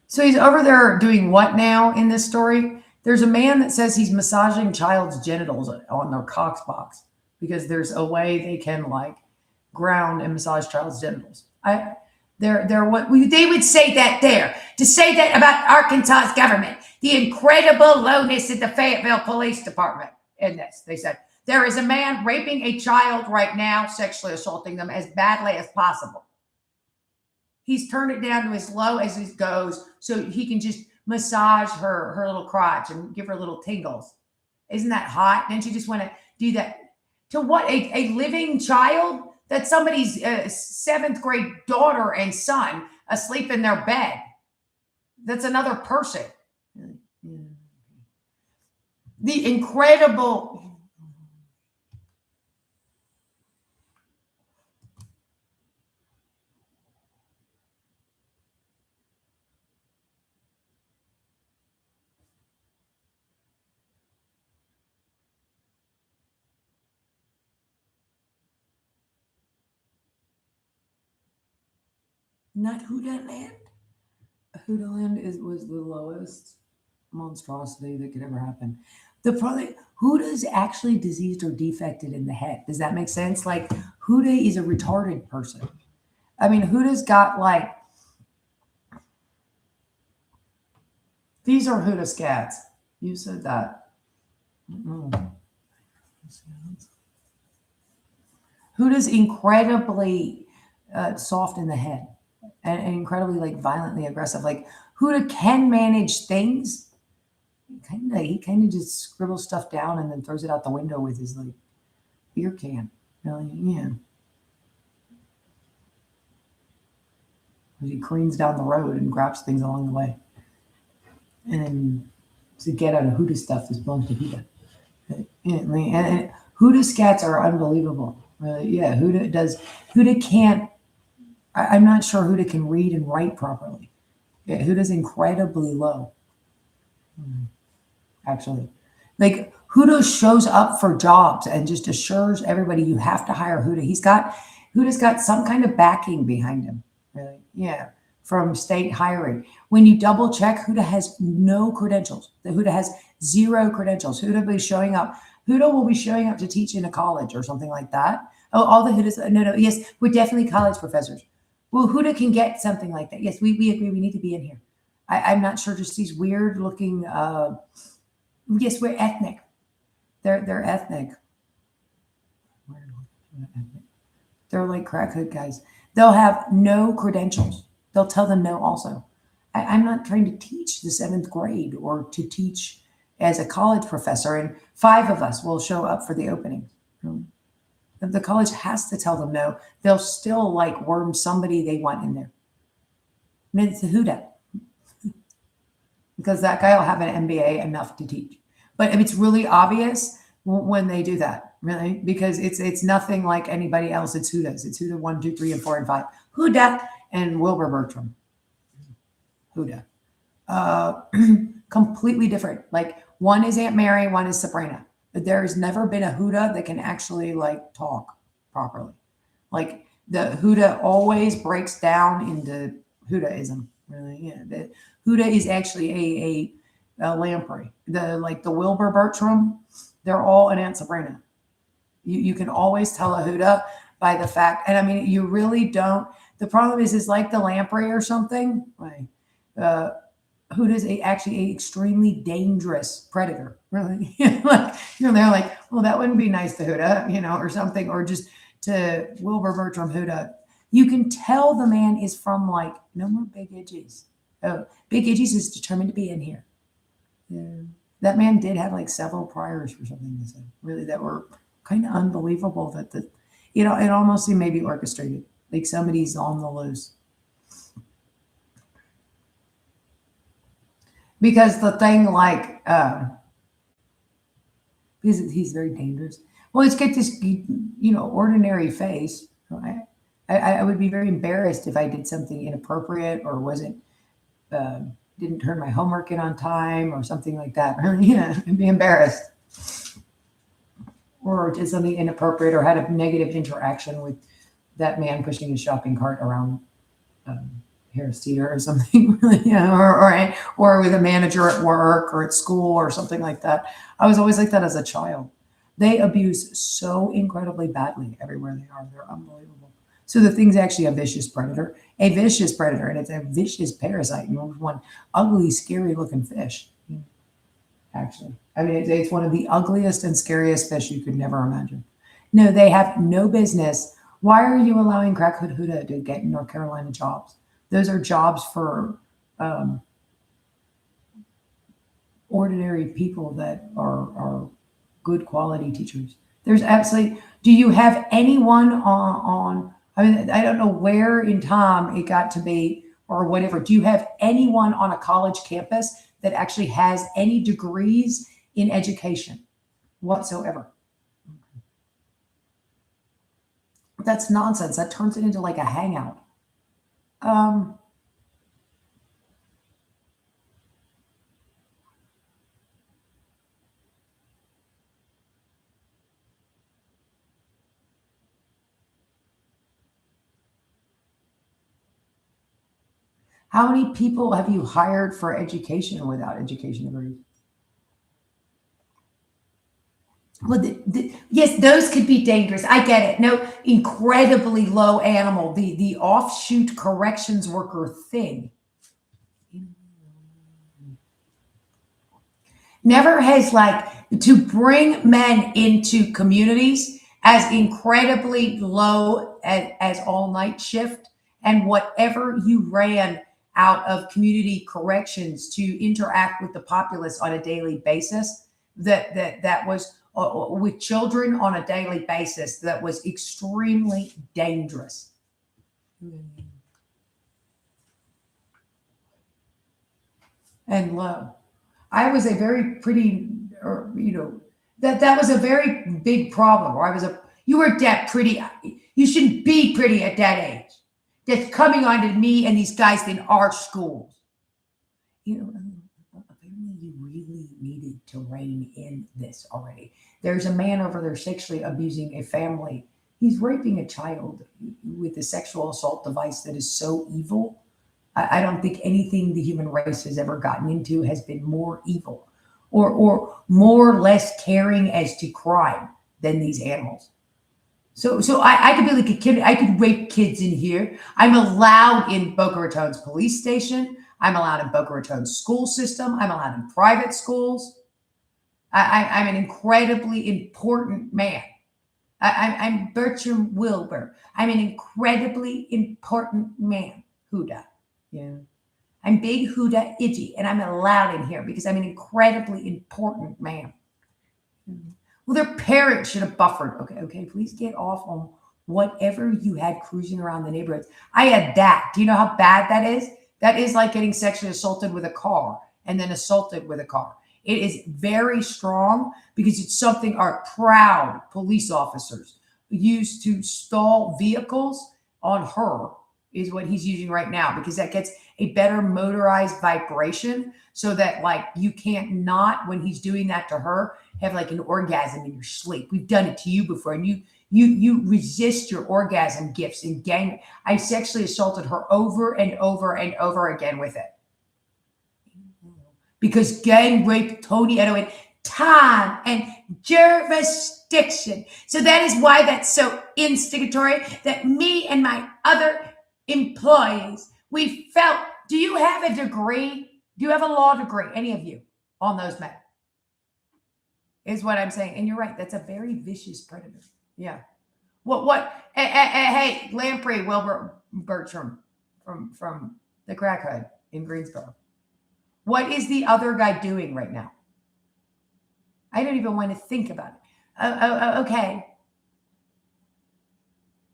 So he's over there doing what now in this story? There's a man that says he's massaging child's genitals on their cox box because there's a way they can like ground and massage child's genitals. They're what they would say that there to say that about Arkansas's government, the incredible lowness at the Fayetteville Police Department. In this, they said there is a man raping a child right now, sexually assaulting them as badly as possible. He's turned it down to as low as it goes so he can just massage her little crotch and give her little tingles. Isn't that hot? Don't you just want to do that to what a living child? That's somebody's 7th grade daughter and son asleep in their bed. That's another person. The incredible. Not Hudaland. Hudaland was the lowest monstrosity that could ever happen. The problem, Huda's actually diseased or defected in the head. Does that make sense? Like Huda is a retarded person. I mean, Huda's got like, these are Huda scats. You said that. Huda's incredibly soft in the head. And incredibly like violently aggressive. Like Huda can manage things. He kind of just scribbles stuff down and then throws it out the window with his like beer can. Really, yeah. He careens down the road and grabs things along the way. And then to get out of Huda stuff is belongs to Huda. And Huda scats are unbelievable. Yeah, Huda can't. I'm not sure Huda can read and write properly. Yeah, Huda's incredibly low. Actually. Like Huda shows up for jobs and just assures everybody you have to hire Huda. Huda's got some kind of backing behind him. Really? Yeah. From state hiring. When you double check, Huda has no credentials. The Huda has zero credentials. Huda will be showing up. Huda will be showing up to teach in a college or something like that. Oh, all the Hudas. No. Yes, we're definitely college professors. Well, Huda can get something like that. Yes, we agree. We need to be in here. I'm not sure. Just these weird looking. Yes, we're ethnic. They're ethnic. They're like crackhead guys. They'll have no credentials. They'll tell them no also. I'm not trying to teach the 7th grade or to teach as a college professor, and 5 of us will show up for the opening. If the college has to tell them no, they'll still like worm somebody they want in there. I mean, it's a Huda. Because that guy will have an MBA enough to teach. But it's really obvious when they do that, really, because it's nothing like anybody else. It's Huda's. It's Huda 1, 2, 3, and 4, and 5. Huda and Wilbur Bertram. Huda. Completely different. Like one is Aunt Mary, one is Sabrina. But there has never been a Huda that can actually like talk properly. Like the Huda always breaks down into Hudaism. Really, yeah. The Huda is actually a lamprey. The Wilbur Bertram, they're all an Aunt Sabrina. You can always tell a Huda by the fact, and I mean, you really don't. The problem is like the lamprey or something. Right? Huda's actually an extremely dangerous predator. Really, like they're like, well, that wouldn't be nice to Huda, or something, or just to Wilbur Bertram Huda. You can tell the man is from like no more Big Idgies. Oh, Big Idgies is determined to be in here. Yeah. That man did have like several priors for something they said, really, that were kind of unbelievable. That it almost seemed maybe orchestrated, like somebody's on the loose. Because the thing like, because he's very dangerous. Well, he's got this, ordinary face. Right? I would be very embarrassed if I did something inappropriate or wasn't, didn't turn my homework in on time or something like that. I'd be embarrassed. Or did something inappropriate or had a negative interaction with that man pushing his shopping cart around Harris Teeter or something, or with a manager at work or at school or something like that. I was always like that as a child. They abuse so incredibly badly everywhere they are. They're unbelievable. So the thing's actually a vicious predator, and it's a vicious parasite. One ugly, scary-looking fish. Actually, I mean, it's one of the ugliest and scariest fish you could never imagine. No, they have no business. Why are you allowing Crackhead Huda to get North Carolina jobs? Those are jobs for ordinary people that are good quality teachers. There's absolutely. Do you have anyone on? I mean, I don't know where in time it got to be or whatever. Do you have anyone on a college campus that actually has any degrees in education whatsoever? That's nonsense. That turns it into like a hangout. How many people have you hired for education without education degrees? Well, yes, those could be dangerous. I get it. No, incredibly low animal, the offshoot corrections worker thing. Never has to bring men into communities as incredibly low as all night shift and whatever you ran out of community corrections to interact with the populace on a daily basis, that was with children on a daily basis, that was extremely dangerous. And low. I was a very pretty, that was a very big problem. Or you were pretty, you shouldn't be pretty at that age. That's coming on to me and these guys in our schools. apparently you really needed to rein in this already. There's a man over there sexually abusing a family. He's raping a child with a sexual assault device that is so evil. I don't think anything the human race has ever gotten into has been more evil or more less caring as to crime than these animals. So I could be like a kid. I could rape kids in here. I'm allowed in Boca Raton's police station. I'm allowed in Boca Raton's school system. I'm allowed in private schools. I'm an incredibly important man. I'm Bertram Wilbur. I'm an incredibly important man. Huda. Yeah. I'm Big Huda Itchy, and I'm allowed in here because I'm an incredibly important man. Well, their parents should have buffered. Okay, please get off on whatever you had cruising around the neighborhoods. I had that. Do you know how bad that is? That is like getting sexually assaulted with a car and then assaulted with a car. It is very strong because it's something our proud police officers use to stall vehicles on her, is what he's using right now, because that gets a better motorized vibration so that like you can't not, when he's doing that to her, have like an orgasm in your sleep. We've done it to you before, and you resist your orgasm gifts and gang. I sexually assaulted her over and over and over again with it. Because gang rape Tony Edo in time and jurisdiction. So that is why that's so instigatory that me and my other employees, we felt, do you have a degree? Do you have a law degree? Any of you on those men? Is what I'm saying. And you're right. That's a very vicious predator. Yeah. Hey, Lamprey Wilbur Bertram from the Crack Hood in Greensboro. What is the other guy doing right now? I don't even want to think about it. Okay.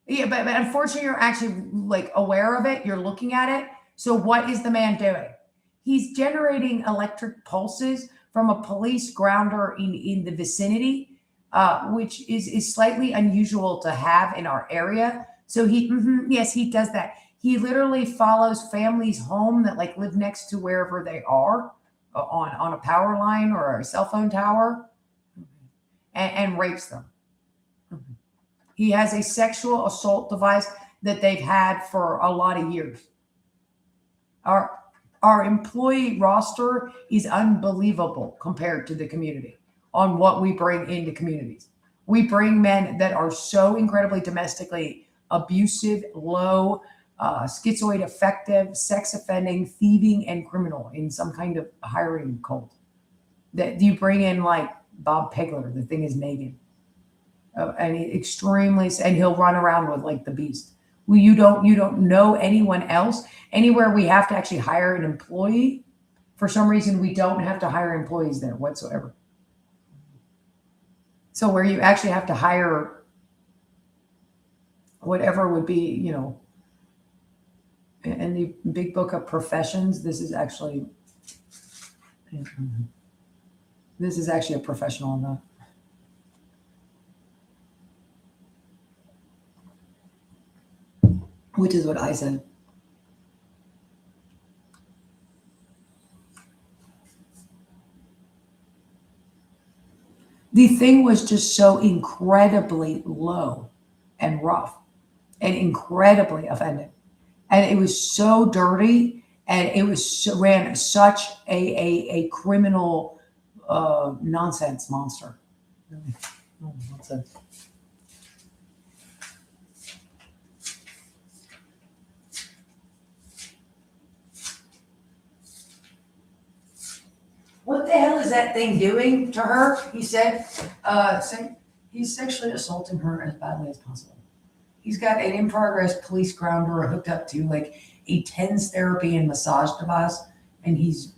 Yeah, but unfortunately, you're actually like aware of it. You're looking at it. So what is the man doing? He's generating electric pulses from a police grounder in the vicinity, which is slightly unusual to have in our area. So yes, he does that. He literally follows families home that like live next to wherever they are on a power line or a cell phone tower and rapes them. He has a sexual assault device that they've had for a lot of years. Our employee roster is unbelievable compared to the community on what we bring into communities. We bring men that are so incredibly domestically abusive, low, schizoid affective, sex offending, thieving, and criminal in some kind of hiring cult. That you bring in like Bob Pegler, the thing is Megan. And he'll run around with like the beast. Well, you don't know anyone else anywhere. We have to actually hire an employee. For some reason, we don't have to hire employees there whatsoever. So where you actually have to hire whatever would be, in the big book of professions, this is actually a professional on that. Which is what I said. The thing was just so incredibly low and rough and incredibly offending. And it was so dirty, and it was ran such a criminal nonsense monster. Really? Oh, nonsense. What the hell is that thing doing to her? He said, he's sexually assaulting her as badly as possible. He's got an in-progress police grounder hooked up to like a TENS therapy and massage device, and he's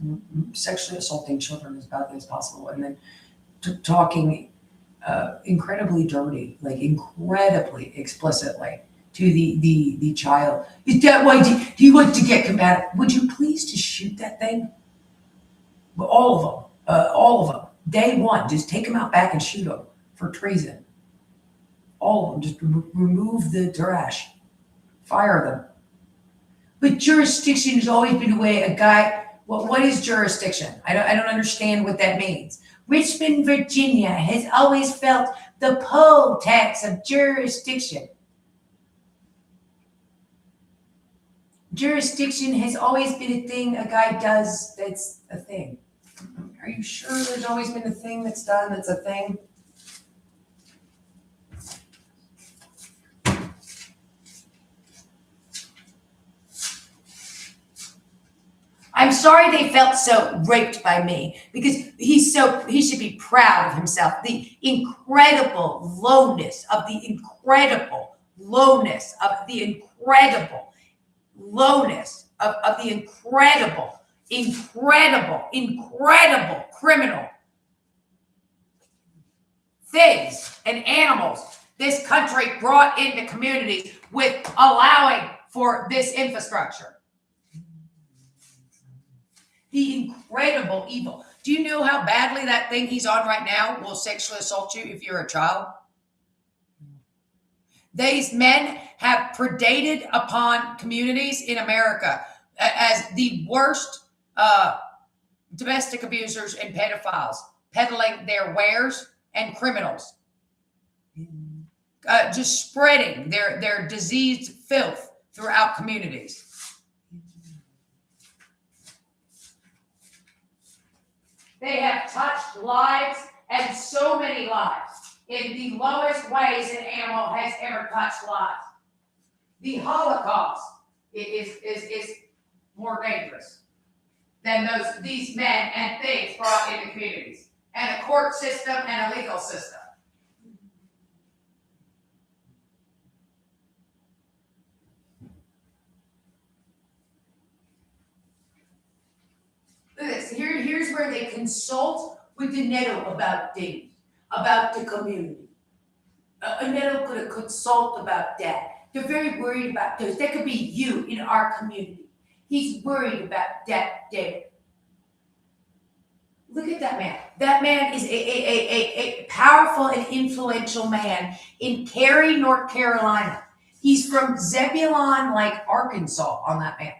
sexually assaulting children as badly as possible. And then talking incredibly dirty, like incredibly explicitly to the child. Is that why do you want to get combative? Would you please just shoot that thing? All of them. Day one, just take them out back and shoot them for treason. All of them, just remove the trash, fire them. But jurisdiction has always been the way a guy What is jurisdiction? I don't understand what that means. Richmond, Virginia has always felt the poll tax of jurisdiction. Jurisdiction has always been a thing a guy does that's a thing. Are you sure there's always been a thing that's done that's a thing? I'm sorry they felt so raped by me because he should be proud of himself. The incredible lowness of the incredible lowness of the incredible lowness of the incredible criminal things and animals this country brought into communities with allowing for this infrastructure. The incredible evil. Do you know how badly that thing he's on right now will sexually assault you if you're a child? These men have predated upon communities in America as the worst domestic abusers and pedophiles, peddling their wares and criminals, just spreading their diseased filth throughout communities. They have touched lives, and so many lives, in the lowest ways an animal has ever touched lives. The Holocaust is more dangerous than these men and things brought into communities, and a court system and a legal system. Look at this. Here's where they consult with the Neto about things, about the community. A Neto could consult about that. They're very worried about those. That could be you in our community. He's worried about that there. Look at that man. That man is a powerful and influential man in Cary, North Carolina. He's from Zebulon, like Arkansas, on that man.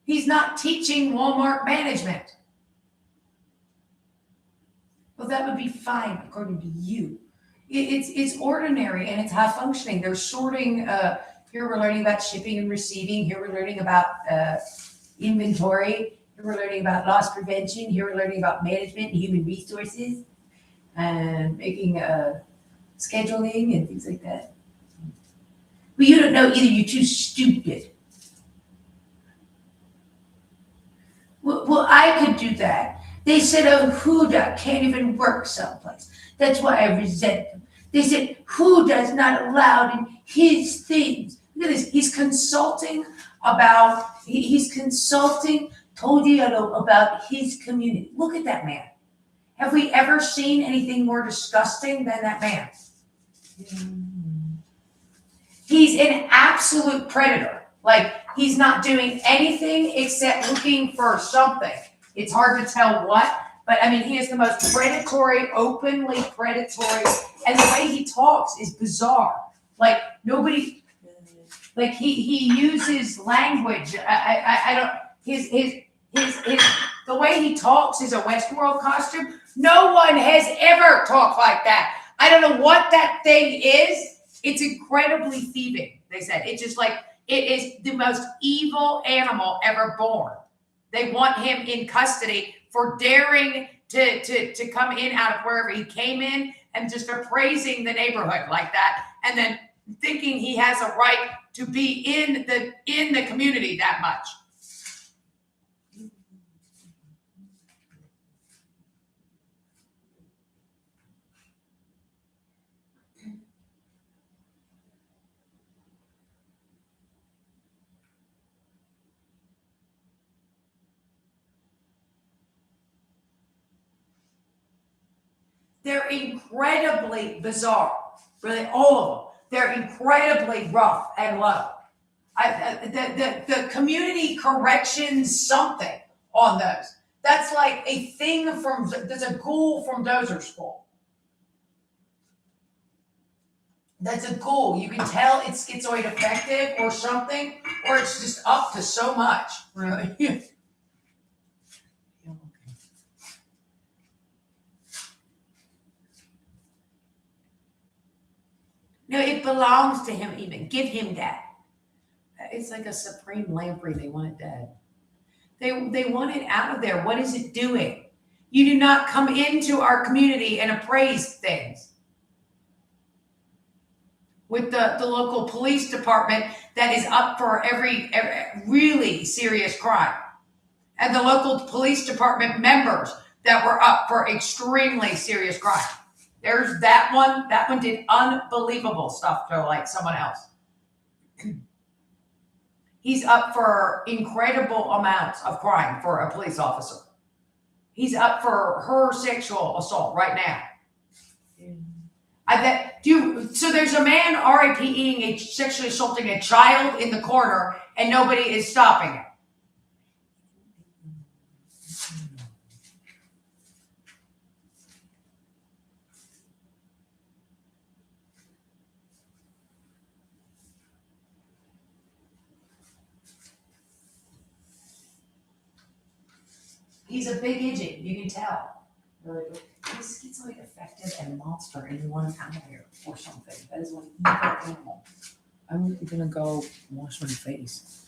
He's not teaching Walmart management. Well, that would be fine, according to you. It's ordinary and it's high functioning. They're sorting. Here we're learning about shipping and receiving. Here we're learning about inventory. Here we're learning about loss prevention. Here we're learning about management and human resources, and making scheduling and things like that. But you don't know either. You're too stupid. Well, I could do that. They said, oh, Huda can't even work someplace. That's why I resent them. They said, Huda's not allowed in his things. Look at this. He's consulting Todiano about his community. Look at that man. Have we ever seen anything more disgusting than that man? He's an absolute predator. Like, he's not doing anything except looking for something. It's hard to tell what, but I mean, he is the most predatory, openly predatory, and the way he talks is bizarre. Like, nobody, like, he uses language. I don't, the way he talks is a Westworld costume. No one has ever talked like that. I don't know what that thing is. It's incredibly thieving, they said. It's just like, it is the most evil animal ever born. They want him in custody for daring to come in out of wherever he came in and just appraising the neighborhood like that, and then thinking he has a right to be in the community that much. They're incredibly bizarre, really, all of them. They're incredibly rough and low. The community corrections something on those. That's like a thing there's a ghoul from Dozer School. That's a ghoul. You can tell it's schizoid affective or something, or it's just up to so much, really. No, it belongs to him even. Give him that. It's like a supreme lamprey. They want it dead. They want it out of there. What is it doing? You do not come into our community and appraise things. With the local police department that is up for every really serious crime. And the local police department members that were up for extremely serious crime. There's that one. That one did unbelievable stuff to like someone else. He's up for incredible amounts of crime for a police officer. He's up for her sexual assault right now. So there's a man RIPing sexually assaulting a child in the corner and nobody is stopping it. He's a big idiot, you can tell. He's schizoid affective and monster and you want him out of here or something. That is one evil animal. I'm gonna go wash my face.